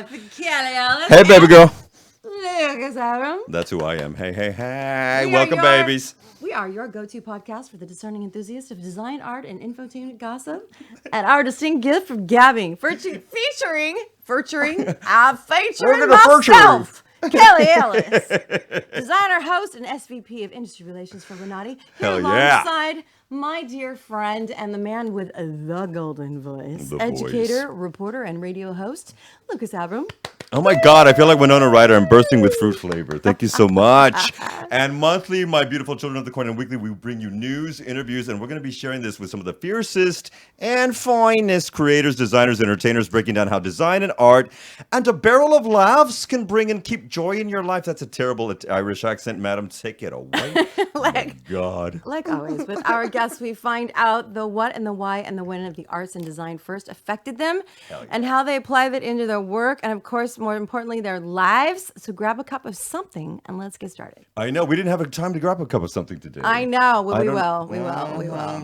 Kelli, Ellis. Hey, baby girl. Lucas, Avram. That's who I am. Hey. We Welcome, babies. We are your go-to podcast for the discerning enthusiast of design, art, and infotainment gossip. And our distinct gift of gabbing, featuring myself, Kelli Ellis, designer, host, and SVP of Industry Relations for Renati, here Hell yeah. alongside my dear friend and the man with the golden voice, The educator, voice. reporter, and radio host, Lucas Avram. Oh my God, I feel like Winona Ryder. I'm bursting with fruit flavor. Thank you so much. And monthly, my beautiful children of the corn, and weekly, we bring you news, interviews, and we're going to be sharing this with some of the fiercest and finest creators, designers, entertainers, breaking down how design and art and a barrel of laughs can bring and keep joy in your life. That's a terrible Irish accent, madam. Take it away. My God. Like always, with our guests, we find out the what and the why and the when of the arts and design first affected them and how they apply that into their work and, of course, more importantly, their lives. So grab a cup of something and let's get started. I know. We didn't have time to grab a cup of something today. I know. Well, we will.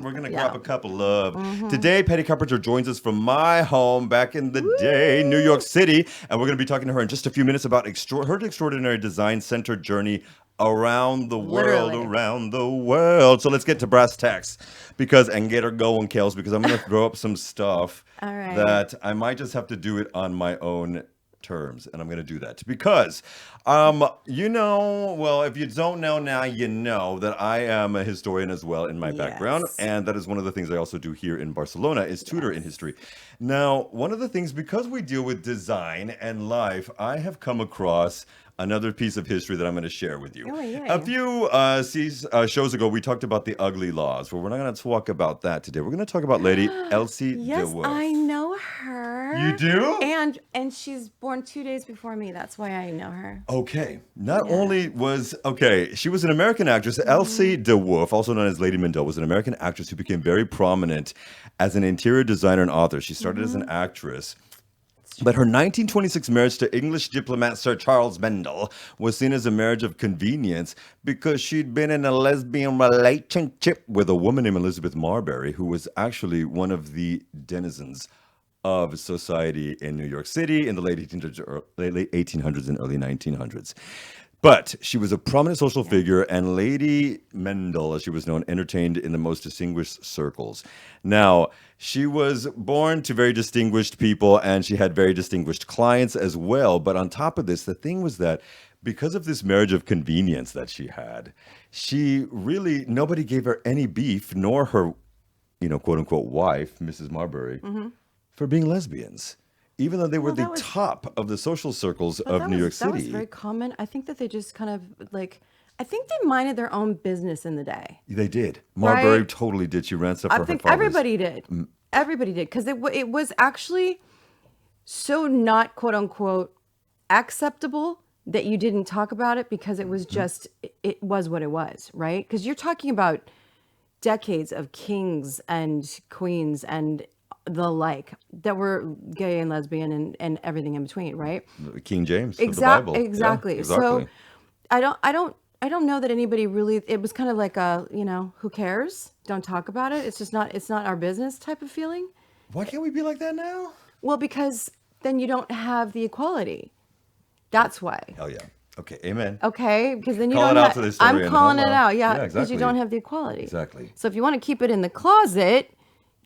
We're going to grab a cup of love. Today, Patti Carpenter joins us from my home back in the day, New York City. And we're going to be talking to her in just a few minutes about her extraordinary design-centered journey around the world. So let's get to brass tacks and get her going, Kels, because I'm going to throw up some stuff that I might just have to do it on my own terms, and I'm going to do that because if you don't know now, you know that I am a historian as well in my background, and that is one of the things I also do here in Barcelona is tutor in history. Now, one of the things, because we deal with design and life, I have come across another piece of history that I'm going to share with you. A few shows ago, we talked about the ugly laws, but we're not going to talk about that today. We're going to talk about Lady Elsie Yes, DeWolf. I know her. You do? And she's born 2 days before me. That's why I know her. Okay. She was an American actress. Elsie DeWolf, also known as Lady Mandel, was an American actress who became very prominent as an interior designer and author. She started as an actress. But her 1926 marriage to English diplomat Sir Charles Mendel was seen as a marriage of convenience because she'd been in a lesbian relationship with a woman named Elizabeth Marbury, who was actually one of the denizens of society in New York City in the late 1800s and early 1900s. But she was a prominent social figure, and Lady Mendel, as she was known, entertained in the most distinguished circles. Now, she was born to very distinguished people, and she had very distinguished clients as well. But on top of this, the thing was that because of this marriage of convenience that she had, nobody gave her any beef, nor her, quote unquote wife, Mrs. Marbury, for being lesbians. Even though they were the top of the social circles of New York City. That was very common. I think that they just kind of I think they minded their own business in the day. They did. Marbury totally did. She ran stuff for her father's. I think everybody did. Everybody did. Because it was actually so not, quote unquote, acceptable that you didn't talk about it because it was just, it was what it was, right? Because you're talking about decades of kings and queens and the like that were gay and lesbian and everything in between, right? King James of the Bible. Exactly. Yeah, exactly. So I don't know that anybody really, it was kind of like a, who cares? Don't talk about it. It's not our business type of feeling. Why can't we be like that now? Well, because then you don't have the equality. That's why. Hell yeah. Okay, amen. Okay, because then you Call don't it out have, to this story. I'm calling it out, exactly. because you don't have the equality. Exactly. So if you want to keep it in the closet,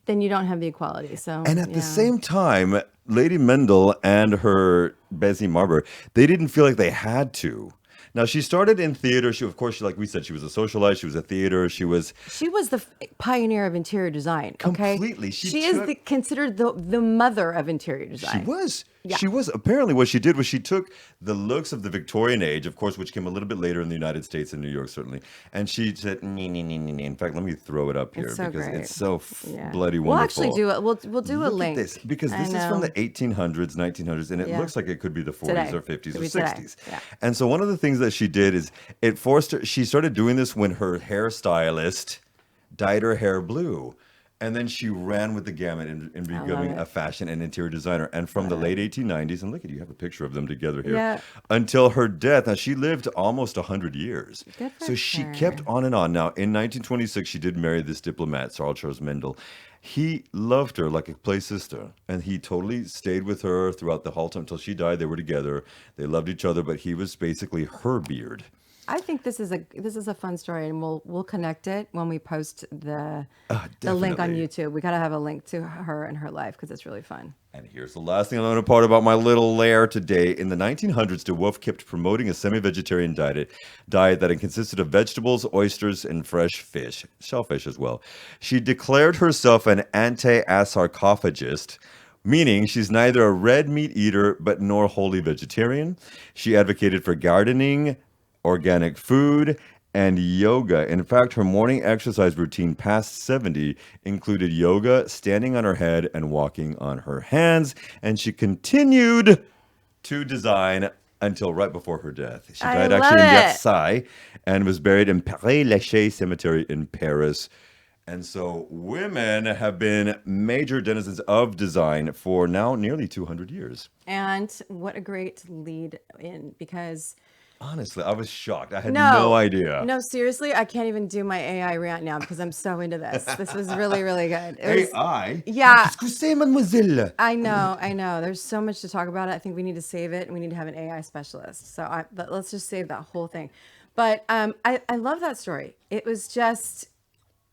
then you don't have the equality. So and at the same time, Lady Mendel and her Bessie Marbury, they didn't feel like they had to. Now, she started in theater. Like we said, she was a socialite. She was a theater. She was the pioneer of interior design. Okay? Completely. She is considered the mother of interior design. She was. Yeah. She was. Apparently, what she did was she took the looks of the Victorian age, of course, which came a little bit later in the United States and New York, certainly. And she said, In fact, let me throw it up here because it's so bloody wonderful. We'll actually do it. We'll do a link. This, because this is from the 1800s, 1900s, and it looks like it could be the 40s or 50s or 60s. Yeah. And so one of the things that she did is it forced her. She started doing this when her hairstylist dyed her hair blue. And then she ran with the gamut in becoming a fashion and interior designer. And from the late 1890s, and look at you have a picture of them together here, until her death. Now, she lived almost 100 years. Good for so she kept on and on. Now, in 1926, she did marry this diplomat, Charles Mendel. He loved her like a play sister, and he totally stayed with her throughout the whole time until she died. They were together. They loved each other, but he was basically her beard. I think this is a fun story, and we'll connect it when we post the link on Definitely. YouTube. We gotta have a link to her and her life because it's really fun. And here's the last thing I'm going to part about my little lair today. In the 1900s, DeWolf kept promoting a semi-vegetarian diet that consisted of vegetables, oysters, and fresh fish, shellfish as well. She declared herself an anti-sarcophagist, meaning she's neither a red meat eater but nor wholly vegetarian. She advocated for gardening, organic food, and yoga. In fact, her morning exercise routine past 70 included yoga, standing on her head, and walking on her hands. And she continued to design until right before her death. She I died love actually in it. Versailles and was buried in Père-Lachaise Cemetery in Paris. And so women have been major denizens of design for now nearly 200 years. And what a great lead in because Honestly, I was shocked. I had no, no idea. no, seriously, I can't even do my AI rant now because I'm so into this. This was really, really good. It was, AI? yeah, Excusez, mademoiselle. I know, I know. There's so much to talk about. I think we need to save it, and we need to have an AI specialist. But let's just save that whole thing. But I love that story. It was just,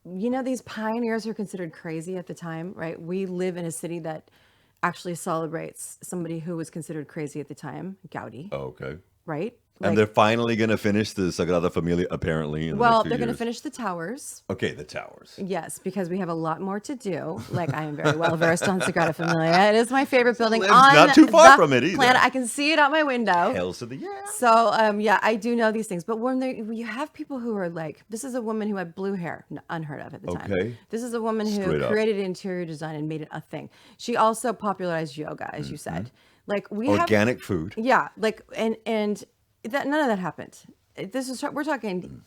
these pioneers are considered crazy at the time, right? We live in a city that actually celebrates somebody who was considered crazy at the time, Gaudi, Okay. right? And they're finally going to finish the Sagrada Familia, apparently, in the next Well, few they're going to years. finish the towers. Okay, the towers. Yes, because we have a lot more to do. Like I am very well versed on Sagrada Familia. It is my favorite building Lives on not too far the from it either. planet. I can see it out my window. Hells to the yeah. So yeah, I do know these things. But when you have people who are like, this is a woman who had blue hair, unheard of at the time. Okay. This is a woman who Straight up. created interior design and made it a thing. She also popularized yoga, as you said. Like we have Organic food. yeah, like and that none of that happened. We're talking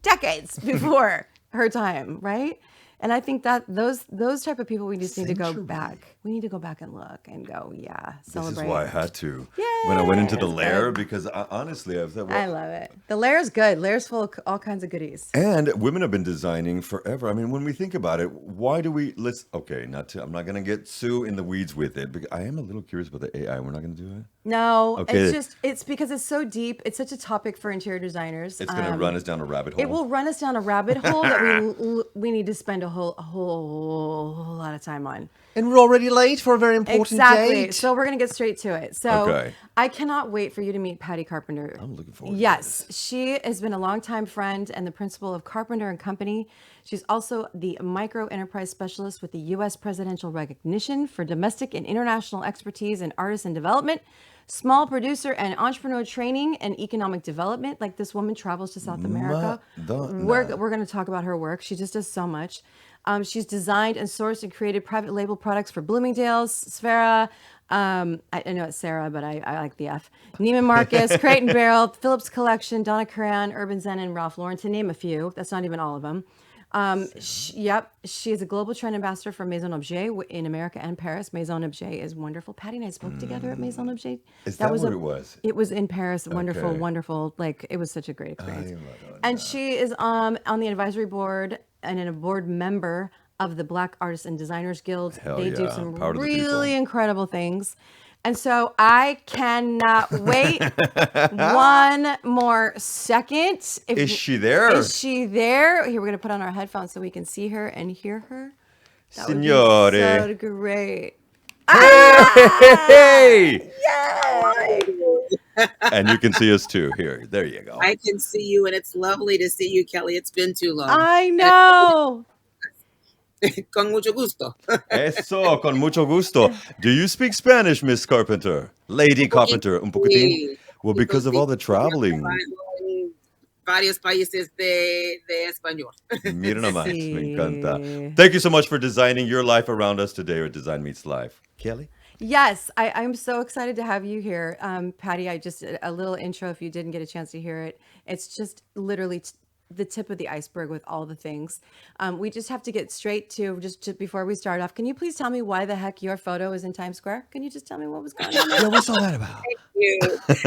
decades before her time, right? And I think that those type of people we just need to go Century. back. We need to go back and look and go, yeah, celebrate. This is why I had to. When I went into the Yes, lair, good. because honestly, I thought, I love it. The lair's good. Lair's full of all kinds of goodies. and women have been designing forever. I mean, when we think about it, why do we? I'm not going to get Sue in the weeds with it, because I am a little curious about the AI. We're not going to do it. No, Okay. it's because it's so deep. It's such a topic for interior designers. It's going to run us down a rabbit hole. It will run us down a rabbit hole that we need to spend a whole lot of time on. And we're already late for a very important Exactly. date. So we're gonna get straight to it. So Okay. I cannot wait for you to meet Patti Carpenter. I'm looking forward to Yes, she has been a longtime friend and the principal of Carpenter and Company. She's also the micro enterprise specialist with the U.S. Presidential Recognition for domestic and international expertise in artisan development, small producer and entrepreneur training, and economic development. Like this woman travels to South America. Madonna. We're going to talk about her work. She just does so much. She's designed and sourced and created private label products for Bloomingdale's, Sfera. I know it's Sarah, but I like the F. Neiman Marcus, Crate and Barrel, Phillips Collection, Donna Karan, Urban Zen, and Ralph Lauren, to name a few. That's not even all of them. She is a global trend ambassador for Maison Objet in America and Paris. Maison Objet is wonderful. Patty and I spoke together at Maison Objet. Is that where it was? It was in Paris. Wonderful, Okay. wonderful. Like it was such a great experience. love And she is on the advisory board and a board member of the Black Artists and Designers Guild. Hell They do yeah. some Power to the people. really incredible things. And so I cannot wait one more second. Is she there? Is she there? Here, we're going to put on our headphones so we can see her and hear her. That would be Signore. so great. Hey! Yay! And you can see us too. Here, there you go. I can see you, and it's lovely to see you, Kelly. It's been too long. I know. Con mucho gusto. Eso, con mucho gusto. Do you speak Spanish, Miss Carpenter? Lady Carpenter, un poquitín? Well, because of all the traveling. En varios países de español. Mira nomás, me Sí. encanta. Thank you so much for designing your life around us today with Design Meets Life. Kelly? Yes, I'm so excited to have you here. Patty, I just, a little intro if you didn't get a chance to hear it. It's just literally the tip of the iceberg with all the things. We just have to get straight to, before we start off, can you please tell me why the heck your photo is in Times Square? Can you just tell me what was going on there? Yeah, what's all that about? Thank you.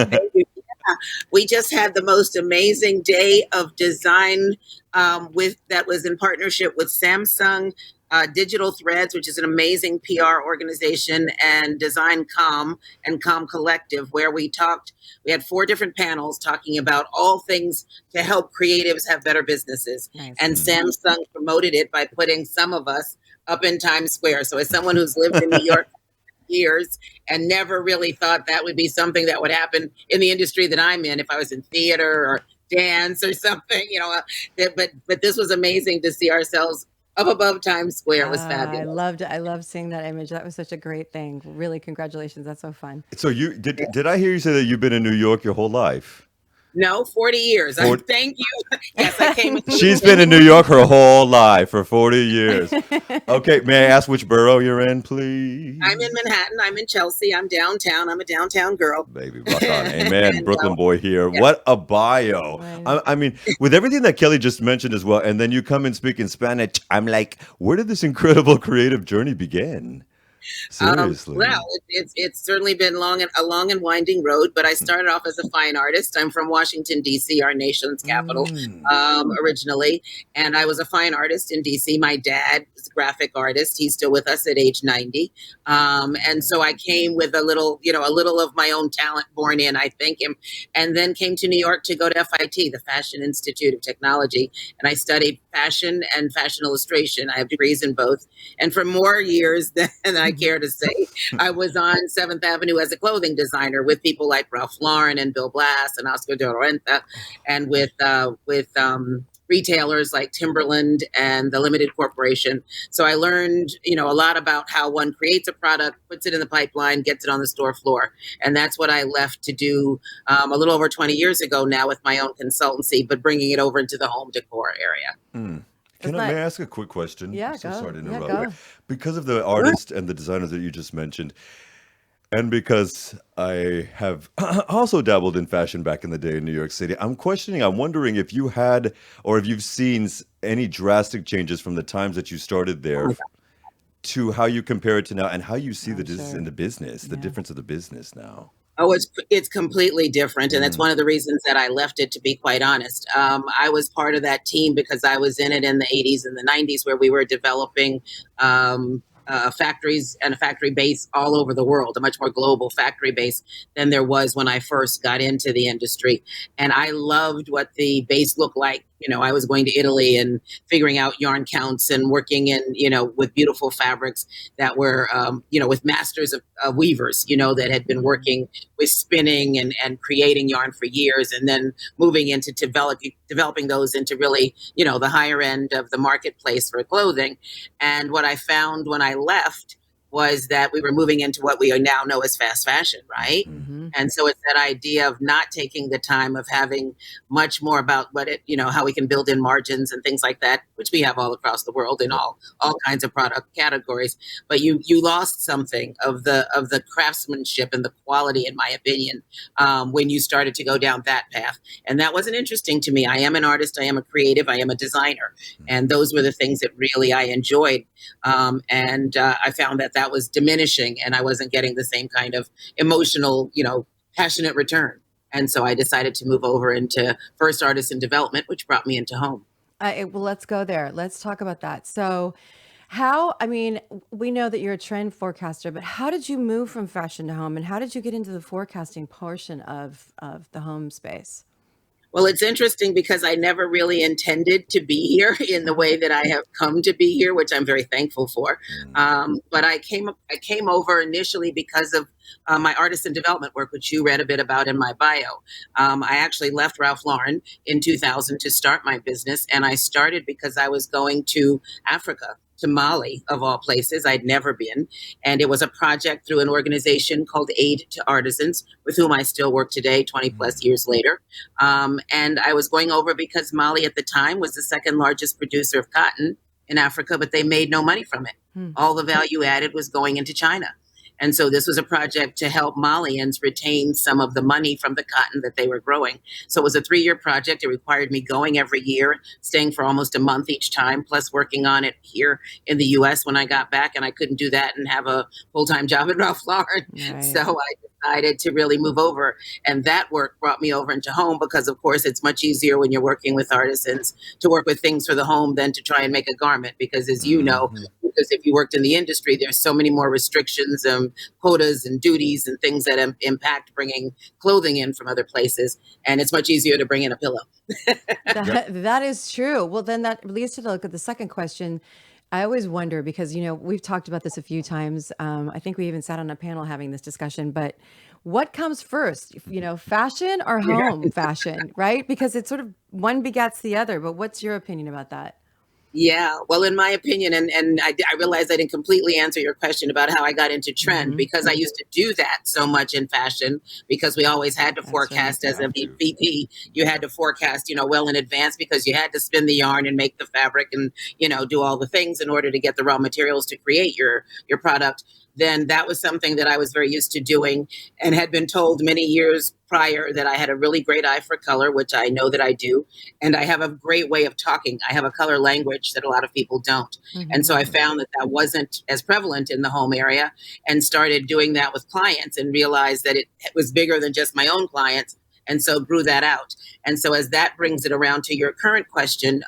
Thank you. Yeah. We just had the most amazing day of design that was in partnership with Samsung, Digital Threads, which is an amazing PR organization, and Design Com and Com Collective, where we had 4 different panels talking about all things to help creatives have better businesses. Nice. And Samsung promoted it by putting some of us up in Times Square. So as someone who's lived in New York for years and never really thought that would be something that would happen in the industry that I'm in, if I was in theater or dance or something, but this was amazing to see ourselves up above Times Square. It was fabulous. I loved it. I loved seeing that image. That was such a great thing. Really, congratulations. That's so fun. So you did I hear you say that you've been in New York your whole life? No, 40 years. 40 Thank you. Yes, I came. She's been in New York her whole life for 40 years. Okay, may I ask which borough you're in, please? I'm in Manhattan. I'm in Chelsea. I'm downtown. I'm a downtown girl. Baby, rock on. Amen. And, Brooklyn boy here. yeah. What a bio. Right. I mean, with everything that Kelly just mentioned as well, and then you come and speak in Spanish, I'm like, where did this incredible creative journey begin? Seriously. Well, it's certainly been a long and winding road, but I started off as a fine artist. I'm from Washington, D.C., our nation's capital, originally. And I was a fine artist in D.C. My dad was a graphic artist. He's still with us at age 90. And so I came with a little of my own talent born in, I think, and then came to New York to go to FIT, the Fashion Institute of Technology. And I studied fashion and fashion illustration. I have degrees in both. And for more years than I care to say, I was on 7th Avenue as a clothing designer with people like Ralph Lauren and Bill Blass and Oscar de la Renta, and with retailers like Timberland and the Limited Corporation. So I learned, a lot about how one creates a product, puts it in the pipeline, gets it on the store floor. And that's what I left to do a little over 20 years ago now with my own consultancy, but bringing it over into the home decor area. May I ask a quick question? Yeah, I'm so go. sorry to Yeah, interrupt. go. Because of the artists and the designers that you just mentioned, and because I have also dabbled in fashion back in the day in New York City, I'm wondering if you had or if you've seen any drastic changes from the times that you started there to how you compare it to now and how you see in the business, the difference of the business now. Oh, it's completely different. And that's one of the reasons that I left it, to be quite honest. I was part of that team because I was in it in the 80s and the 90s where we were developing factories and a factory base all over the world, a much more global factory base than there was when I first got into the industry. And I loved what the base looked like. I was going to Italy and figuring out yarn counts and working in, with beautiful fabrics that were, with masters of weavers, that had been working with spinning and creating yarn for years, and then moving into developing those into really, the higher end of the marketplace for clothing. And what I found when I left was that we were moving into what we now know as fast fashion, right? Mm-hmm. And so it's that idea of not taking the time of having much more about how we can build in margins and things like that, which we have all across the world in all kinds of product categories. But you lost something of the craftsmanship and the quality, in my opinion, when you started to go down that path. And that wasn't interesting to me. I am an artist. I am a creative. I am a designer. And those were the things that really I enjoyed. And I found that was diminishing, and I wasn't getting the same kind of emotional, passionate return. And so I decided to move over into first artist in development, which brought me into home. Well, let's go there. Let's talk about that. So we know that you're a trend forecaster, but how did you move from fashion to home, and how did you get into the forecasting portion of the home space? Well, it's interesting because I never really intended to be here in the way that I have come to be here, which I'm very thankful for. But I came over initially because of my artist and development work, which you read a bit about in my bio. I actually left Ralph Lauren in 2000 to start my business, and I started because I was going to Africa, to Mali, of all places. I'd never been. And it was a project through an organization called Aid to Artisans, with whom I still work today, 20 plus years later. And I was going over because Mali at the time was the second largest producer of cotton in Africa, but they made no money from it. All the value added was going into China. And so this was a project to help Malians retain some of the money from the cotton that they were growing. So it was a 3-year project. It required me going every year, staying for almost a month each time, plus working on it here in the U.S. when I got back. And I couldn't do that and have a full-time job at Ralph Lauren. Right. So I decided to really move over. And that work brought me over into home because, of course, it's much easier when you're working with artisans to work with things for the home than to try and make a garment. Because, as you know, because if you worked in the industry, there's so many more restrictions and quotas and duties and things that impact bringing clothing in from other places. And it's much easier to bring in a pillow. That is true. Well, then that leads to look at the second question. I always wonder because, we've talked about this a few times. I think we even sat on a panel having this discussion, but what comes first, fashion or home fashion, right? Because it's sort of one begets the other, but what's your opinion about that? Yeah, well, in my opinion, and I realized I didn't completely answer your question about how I got into trend because I used to do that so much in fashion because we always had to forecast as a VP. You had to forecast, well in advance because you had to spin the yarn and make the fabric and, do all the things in order to get the raw materials to create your product. Then that was something that I was very used to doing and had been told many years prior that I had a really great eye for color, which I know that I do. And I have a great way of talking. I have a color language that a lot of people don't. And so I found that that wasn't as prevalent in the home area and started doing that with clients and realized that it was bigger than just my own clients. And so grew that out. And so as that brings it around to your current question,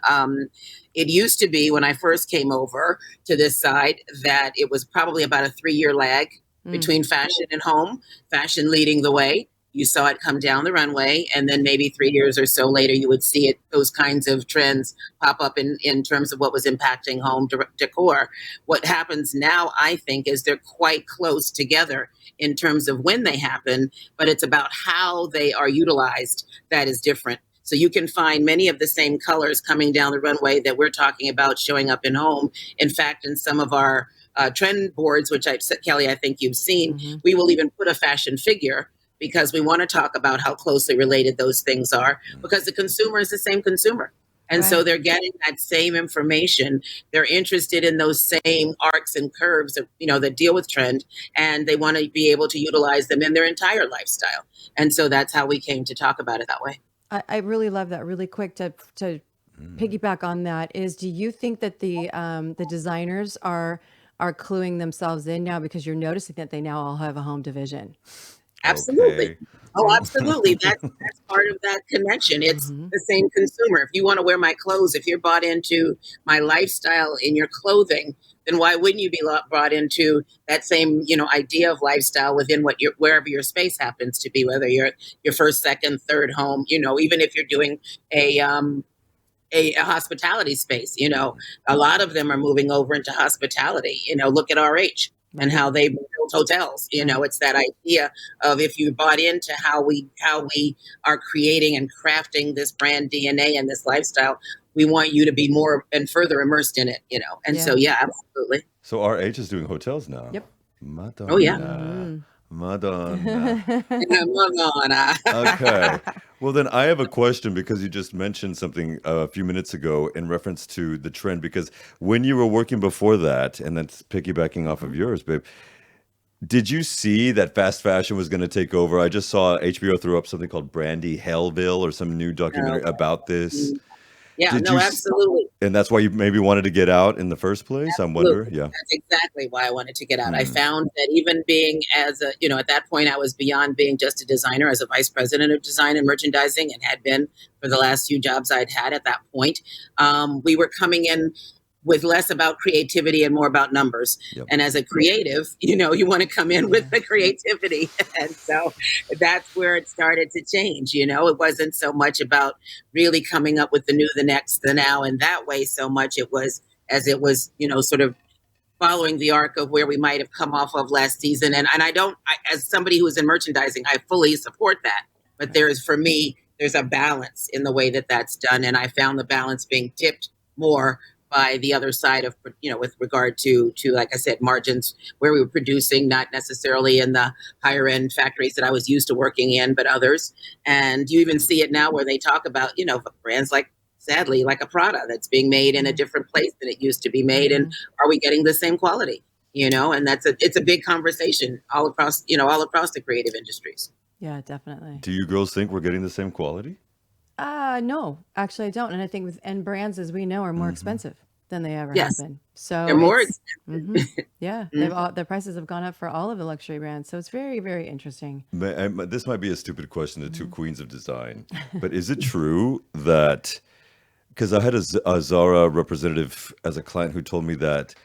it used to be when I first came over to this side that it was probably about a 3-year lag between fashion and home, fashion leading the way. You saw it come down the runway, and then maybe 3 years or so later, you would see it, those kinds of trends pop up in terms of what was impacting home decor. What happens now, I think, is they're quite close together in terms of when they happen, but it's about how they are utilized that is different. So you can find many of the same colors coming down the runway that we're talking about showing up in home. In fact, in some of our trend boards, which Kelly, I think you've seen, we will even put a fashion figure because we want to talk about how closely related those things are because the consumer is the same consumer. And so they're getting that same information. They're interested in those same arcs and curves that, that deal with trend, and they want to be able to utilize them in their entire lifestyle. And so that's how we came to talk about it that way. I really love that. Really quick to piggyback on that is, do you think that the designers are cluing themselves in now because you're noticing that they now all have a home division? Absolutely. Okay. Oh, absolutely. That's part of that connection. It's the same consumer. If you want to wear my clothes, if you're bought into my lifestyle in your clothing, then why wouldn't you be brought into that same, idea of lifestyle within wherever your space happens to be, whether you're your first, second, third home, even if you're doing a hospitality space, a lot of them are moving over into hospitality. Look at RH and how they build hotels. It's that idea of if you bought into how we are creating and crafting this brand DNA and this lifestyle, we want you to be more and further immersed in it, And so, yeah, absolutely. So RH is doing hotels now. Yep. Madonna. Oh, yeah. Madonna. Madonna. Okay. Well, then I have a question because you just mentioned something a few minutes ago in reference to the trend. Because when you were working before that, and that's piggybacking off of yours, babe, did you see that fast fashion was going to take over? I just saw HBO throw up something called Brandy Hellville or some new documentary about this. Yeah, Did no, you absolutely. And that's why you maybe wanted to get out in the first place? I'm Absolutely. wondering. Yeah. That's exactly why I wanted to get out. I found that even being at that point, I was beyond being just a designer as a vice president of design and merchandising and had been for the last few jobs I'd had at that point. We were coming in with less about creativity and more about numbers. Yep. And as a creative, you want to come in with the creativity. And so that's where it started to change. It wasn't so much about really coming up with the new, the next, the now, and that way so much it was sort of following the arc of where we might have come off of last season. And as somebody who is in merchandising, I fully support that. But for me, there's a balance in the way that that's done. And I found the balance being tipped more by the other side of, with regard to, like I said, margins where we were producing, not necessarily in the higher end factories that I was used to working in, but others. And you even see it now where they talk about, brands sadly, like a Prada that's being made in a different place than it used to be made. And are we getting the same quality? And it's a big conversation all across the creative industries. Yeah, definitely. Do you girls think we're getting the same quality? No, actually I don't. And I think brands, as we know, are more expensive. than they ever have Yes, been. So they're more it's expensive. yeah, Mhm. their prices have gone up for all of the luxury brands. So it's very, very interesting. This might be a stupid question, the two Mhm. queens of design, but is it true that, because I had a Zara representative as a client who told me that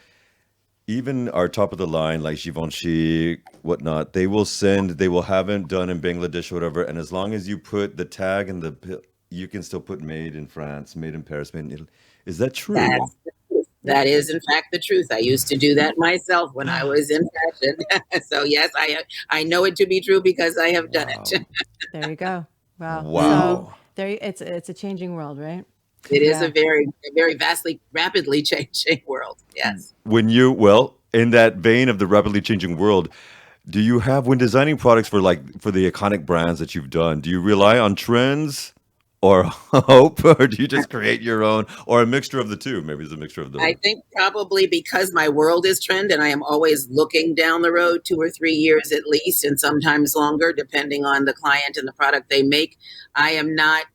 even our top of the line, like Givenchy, whatnot, they will have it done in Bangladesh or whatever. And as long as you put the tag and you can still put made in France, made in Paris, made in Italy. Is that true? That's the truth. That is, in fact, the truth. I used to do that myself when I was in fashion. So yes, I know it to be true because I have done it. Wow. There you go. Wow. Mhm. So Wow. it's a changing world, right? It is Yeah. a very vastly, rapidly changing world. Yes. Well, in that vein of the rapidly changing world, do you have, when designing products for the iconic brands that you've done, do you rely on trends or hope, or do you just create your own, or a mixture of the two? Maybe it's a mixture of the. I think probably because my world is trend and I am always looking down the road 2 or 3 years at least, and sometimes longer, depending on the client and the product they make. I am not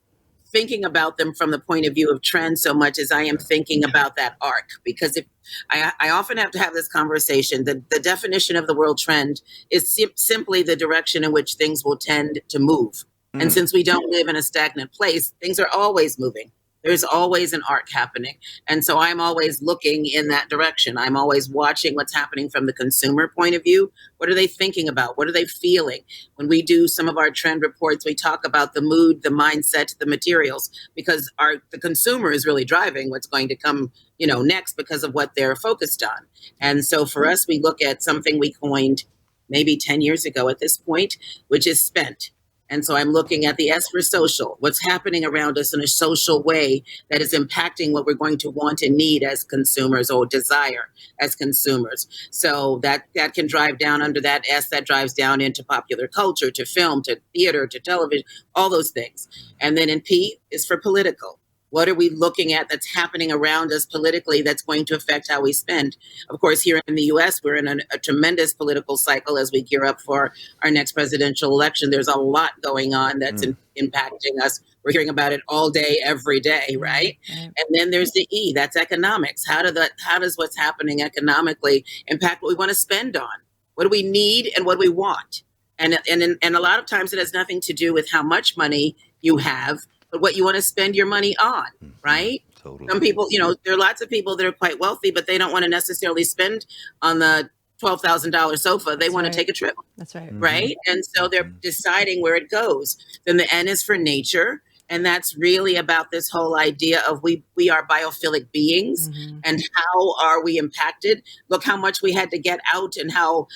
thinking about them from the point of view of trend so much as I am Okay. thinking about that arc. Because if I often have to have this conversation, the definition of the world trend is simply the direction in which things will tend to move. And Mm. since we don't live in a stagnant place, things are always moving. There's always an arc happening. And so I'm always looking in that direction. I'm always watching what's happening from the consumer point of view. What are they thinking about? What are they feeling? When we do some of our trend reports, we talk about the mood, the mindset, the materials, because the consumer is really driving what's going to come, next because of what they're focused on. And so for us, we look at something we coined maybe 10 years ago at this point, which is spent. And so I'm looking at the S for social, what's happening around us in a social way that is impacting what we're going to want and need as consumers or desire as consumers. So that can drive down under that S, that drives down into popular culture, to film, to theater, to television, all those things. And then in P is for political. What are we looking at that's happening around us politically that's going to affect how we spend? Of course, here in the US, we're in a tremendous political cycle as we gear up for our next presidential election. There's a lot going on that's Mm. impacting us. We're hearing about it all day, every day, right? Right. And then there's the E, that's economics. How does what's happening economically impact what we want to spend on? What do we need and what do we want? And a lot of times it has nothing to do with how much money you have, but what you want to spend your money on, Mhm. right? Totally. Some people, there are lots of people that are quite wealthy, but they don't want to necessarily spend on the $12,000 sofa. They That's want to right. take a trip, That's right. Mhm. right? And so they're deciding where it goes. Then the N is for nature. And that's really about this whole idea of we are biophilic beings, Hmm. and how are we impacted? Look how much we had to get out, and how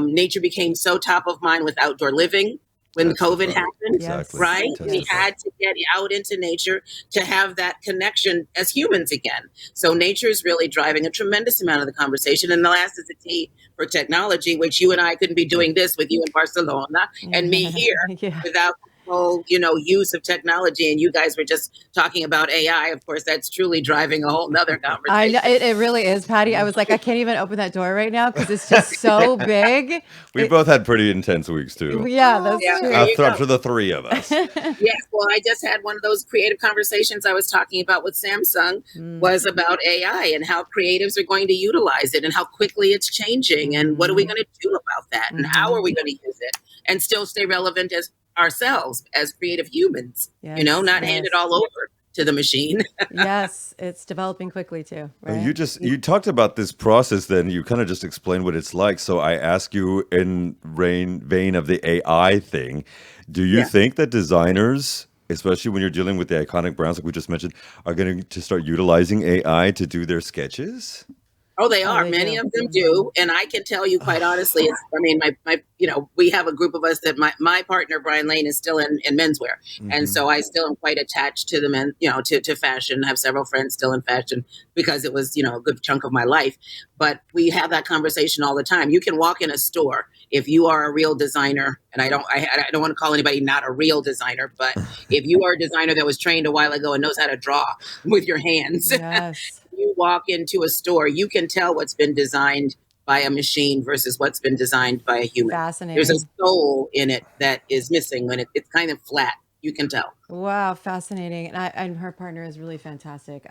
nature became so top of mind with outdoor living when COVID Testify. happened, Yes. Exactly. right? We Yes. Testify. had to get out into nature to have that connection as humans again. So nature is really driving a tremendous amount of the conversation. And the last is the T for technology, which you and I couldn't be doing this with you in Barcelona and me here Yeah. without the whole, use of technology. And you guys were just talking about AI. Of course, that's truly driving a whole nother I know conversation. it really is, Patty. I was like, I can't even open that door right now because it's just so big. We It, both had pretty intense weeks too. yeah, that's Yeah, there true. you I'm go. sure the three of us. Yes, well, I just had one of those creative conversations I was talking about with Samsung, Mm, was about AI and how creatives are going to utilize it and how quickly it's changing, and what are we mhm, going to do about that, and how are mhm. we going to use it and still stay relevant as ourselves as creative humans, Yes, not hand it yes, all over to the machine. yes. It's developing quickly too, right? You talked about this process, then you kind of just explained what it's like. So I ask you in vein of the AI thing, do you Yeah. think that designers, especially when you're dealing with the iconic brands like we just mentioned, are going to start utilizing AI to do their sketches? Oh, they Oh, are. they Many do. of them Mhm, do, and I can tell you quite honestly. I mean, my, we have a group of us that my partner Brian Lane is still in menswear, and Mm-hmm. so I still am quite attached to the men, to fashion. I have several friends still in fashion because it was, a good chunk of my life. But we have that conversation all the time. You can walk in a store if you are a real designer, and I don't want to call anybody not a real designer, but if you are a designer that was trained a while ago and knows how to draw with your hands, yes. you walk into a store, you can tell what's been designed by a machine versus what's been designed by a human. There's a Fascinating. soul in it that is missing when it's kind of flat. You can tell. Wow, fascinating. And her partner is really fantastic.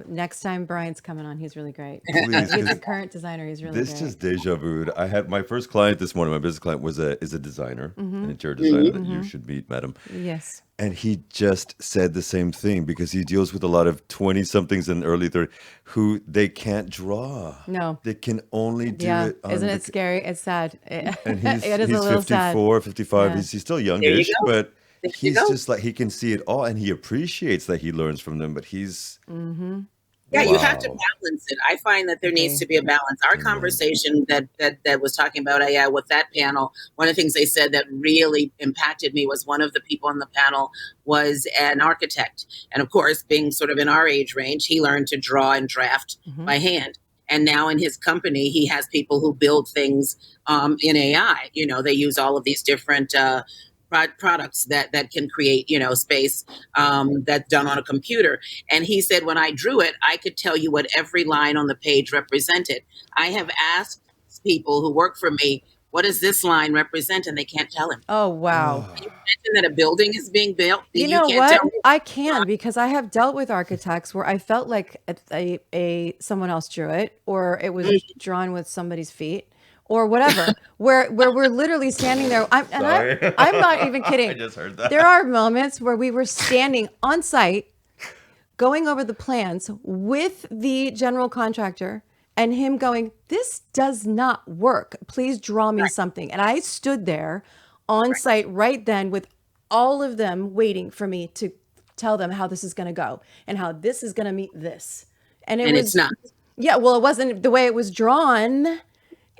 Next time Brian's coming on, he's really great. Please, He's a 'cause current designer. He's really this great. just deja vu. I had my first client this morning. My business client is a designer, an interior designer that you should meet, madam. Yes. And he just said the same thing because he deals with a lot of 20 somethings and early 30 who they can't draw. No. They can only do Yeah. it on Isn't the, it scary? It's sad. and It is a he's little sad. 54, 55. Yeah. He's still There you youngish, go. but There you he's go. just like he can see it all and he appreciates that he learns from them, but he's Yeah, you have to wow. balance it. I find that there needs Okay. to be a balance. Our conversation that was talking about AI with that panel, one of the things they said that really impacted me was one of the people on the panel was an architect. And of course, being sort of in our age range, he learned to draw and draft by hand. And now in his company, he has people who build things in AI. You know, they use all of these different products that can create, you know, space that's done on a computer. And he said, when I drew it, I could tell you what every line on the page represented. I have asked people who work for me, what does this line represent? And they can't tell him. Oh, wow. Can you imagine that a building is being built? You You know can't what? tell me. I can because I have dealt with architects where I felt like a someone else drew it, or it was drawn with somebody's feet, or whatever. where we're literally standing there. Sorry. I'm not even kidding. I just heard that. There are moments where we were standing on site, going over the plans with the general contractor, and him going, "This does not work. Please draw me something." And I stood there on site right then with all of them waiting for me to tell them how this is going to go and how this is going to meet this. And And it's not. yeah, well, it wasn't the way it was drawn.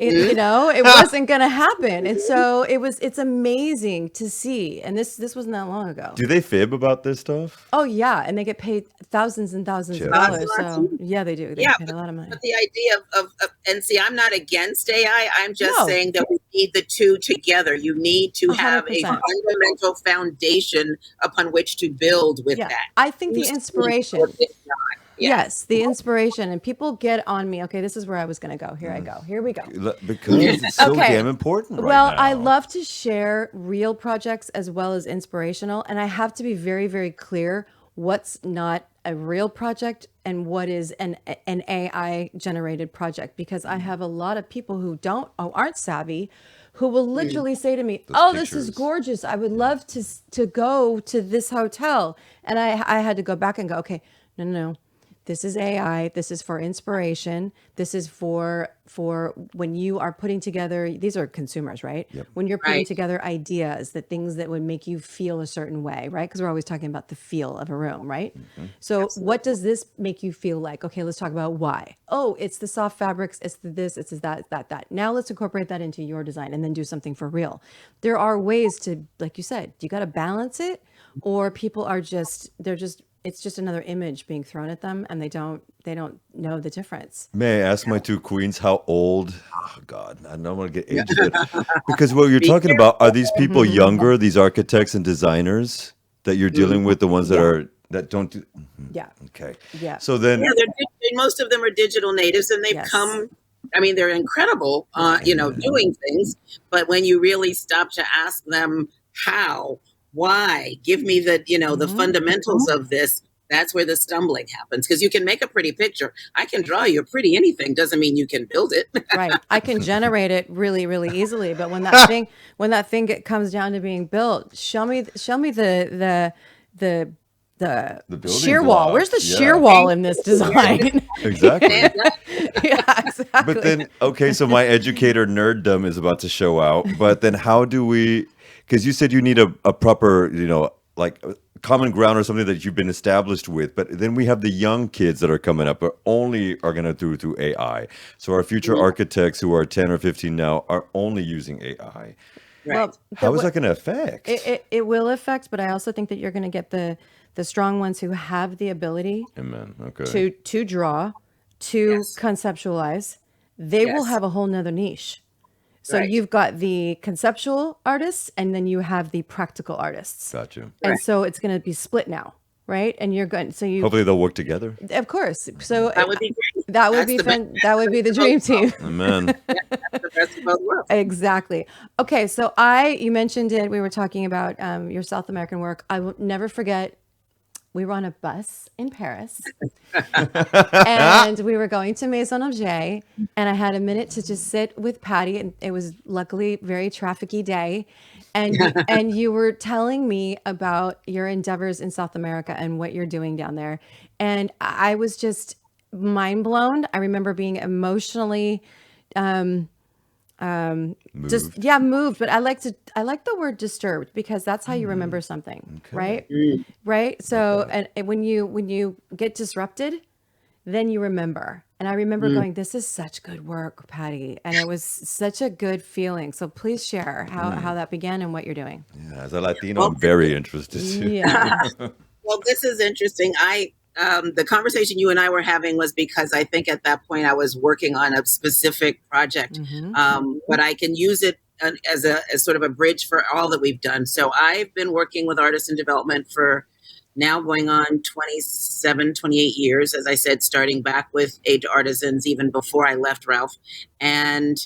You know, it wasn't going to happen. And so it's amazing to see. And this wasn't that long ago. Do they fib about this stuff? Oh yeah, and they get paid thousands and thousands of Sure. dollars. Lots. So yeah, they do. They Yeah, get paid a lot of money. But the idea of and see, I'm not against AI. I'm just No. saying that we need the two together. You need to have a 100%. fundamental foundation upon which to build with Yeah, that. I think the You see inspiration. what it's not. Yeah. Yes, the inspiration, and people get on me. Okay, this is where I was going to go. Here I go. Here we go. Because it's so Okay. damn important right Well, now. I love to share real projects as well as inspirational, and I have to be very, very clear what's not a real project and what is an AI generated project, because I have a lot of people who aren't savvy, who will literally say to me, "Oh, this is pictures. gorgeous. I would love to go to this hotel," and I had to go back and go, "Okay, no. This is AI. This is for inspiration. This is for when you are putting together, these are consumers, right? When you're putting Right. together ideas, the things that would make you feel a certain way, right? Because we're always talking about the feel of a room, right? So what does this make you feel like? Okay, let's talk about why. Oh, it's the soft fabrics, it's the this, it's that, that. Now let's incorporate that into your design and then do something for real. There are ways to, like you said, you got to balance it, or people are it's just another image being thrown at them, and they don't know the difference. May I ask my two queens how old? Oh God, I don't want to get aged, but because what you're talking about are these people younger, these architects and designers that you're dealing with, the ones that don't do. Yeah. Okay. Yeah. So then, Yeah, most of them are digital natives, and they've Yes. come. I mean, they're incredible, doing things. But when you really stop to ask them how, why, give me the the fundamentals of this. That's where the stumbling happens, because you can make a pretty picture. I can draw you a pretty anything. Doesn't mean you can build it. Right. I can generate it really, really easily, but when that thing comes down to being built, show me the building shear wall. Where's the blocks, shear yeah. wall in this design? exactly. Yeah, exactly. But then, okay, so my educator nerddom is about to show out. But then, how do we? Because you said you need a proper, like common ground or something that you've been established with. But then we have the young kids that are coming up, but only are going to do it through AI. So our future architects who are 10 or 15 now are only using AI. Well, How is that going to affect? it will affect, but I also think that you're going to get the strong ones who have the ability Amen. Okay. to draw, to Yes. conceptualize. They will Yes. have a whole nother niche. So Right. you've got the conceptual artists, and then you have the practical artists. Gotcha. And so it's going to be split now, right? And you're good. So you, Hopefully they'll work together. of course. So That would be great. that would That's be the best. fun. That would be the dream team. Amen. That's the best of both worlds. Exactly. Okay, so you mentioned it. We were talking about your South American work. I will never forget. We were on a bus in Paris, and we were going to Maison Objet, and I had a minute to just sit with Patti, and it was luckily very trafficy day, and you were telling me about your endeavors in South America and what you're doing down there, and I was just mind blown. I remember being emotionally just moved, but I like the word disturbed because that's how you remember something, right? Right. So and when you get disrupted, then you remember. And I remember going, this is such good work, Patti, and it was such a good feeling. So please share how that began and what you're doing. Yeah, as a Latino, I'm very interested too. Yeah. Well, this is interesting. The conversation you and I were having was because I think at that point I was working on a specific project, but I can use it as sort of a bridge for all that we've done. So I've been working with artists in development for now going on 27, 28 years, as I said, starting back with Aid to Artisans even before I left Ralph. And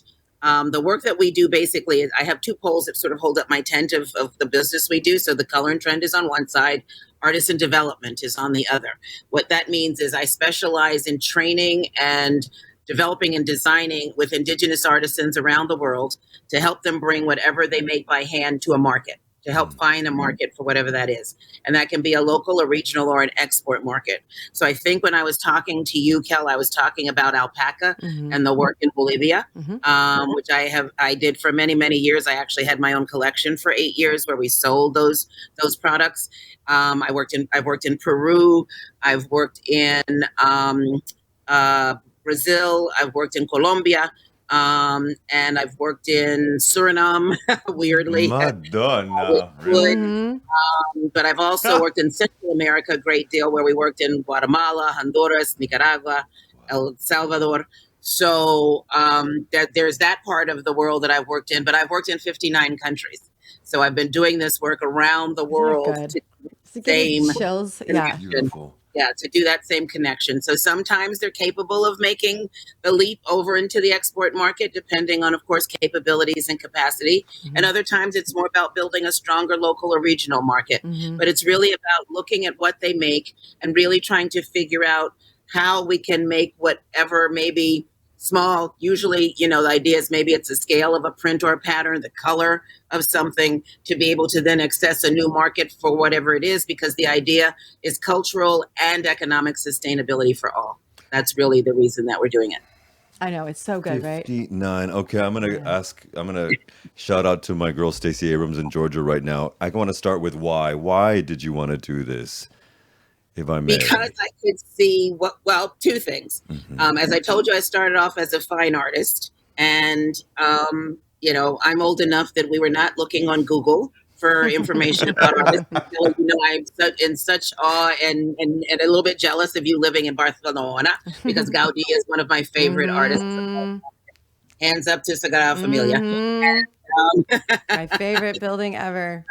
the work that we do basically, I have two poles that sort of hold up my tent of the business we do. So the Color and Trend is on one side, Artists in Development is on the other. What that means is I specialize in training and developing and designing with Indigenous artisans around the world to help them bring whatever they make by hand to a market, to help find a market for whatever that is. And that can be a local, a regional, or an export market. So I think when I was talking to you, Kel, I was talking about alpaca and the work in Bolivia, which I did for many, many years. I actually had my own collection for 8 years where we sold those products. I've worked in Peru. I've worked in Brazil. I've worked in Colombia. And I've worked in Suriname, weirdly. Madonna. But I've also worked in Central America a great deal, where we worked in Guatemala, Honduras, Nicaragua, El Salvador. So there's that part of the world that I've worked in, but I've worked in 59 countries. So I've been doing this work around the world to do the same chills. Beautiful. Yeah, to do that same connection. So sometimes they're capable of making the leap over into the export market, depending on, of course, capabilities and capacity. And other times it's more about building a stronger local or regional market. But it's really about looking at what they make and really trying to figure out how we can make whatever maybe small, usually, the idea is maybe it's a scale of a print or a pattern, the color of something, to be able to then access a new market for whatever it is, because the idea is cultural and economic sustainability for all. That's really the reason that we're doing it. I know, it's so good, right? 59. Okay, I'm gonna shout out to my girl Stacey Abrams in Georgia right now. I want to start with why. Why did you want to do this? If I may. Because I could see two things. As I told you, I started off as a fine artist, and I'm old enough that we were not looking on Google for information about artists. I'm in such awe and a little bit jealous of you living in Barcelona, because Gaudí is one of my favorite artists. Hands up to Sagrada Familia. And, my favorite building ever.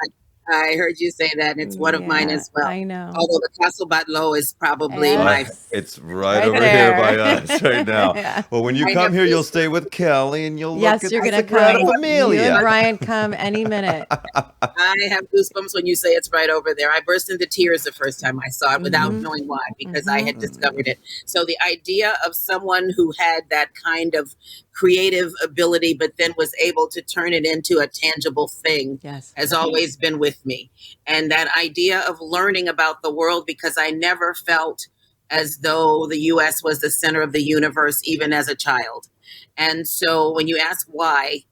I heard you say that, and it's one of mine as well. I know. Although the Castle Batlló is probably my... It's right over here by us right now. Yeah. Well, when you come here, you'll stay with Kelli, and you'll look at you're the gonna Sagrada come. Familia. You and Brian come any minute. I have goosebumps when you say it's right over there. I burst into tears the first time I saw it without knowing why, because I had discovered it. So the idea of someone who had that kind of creative ability, but then was able to turn it into a tangible thing has always been with me. And that idea of learning about the world, because I never felt as though the U.S. was the center of the universe, even as a child. And so when you ask why,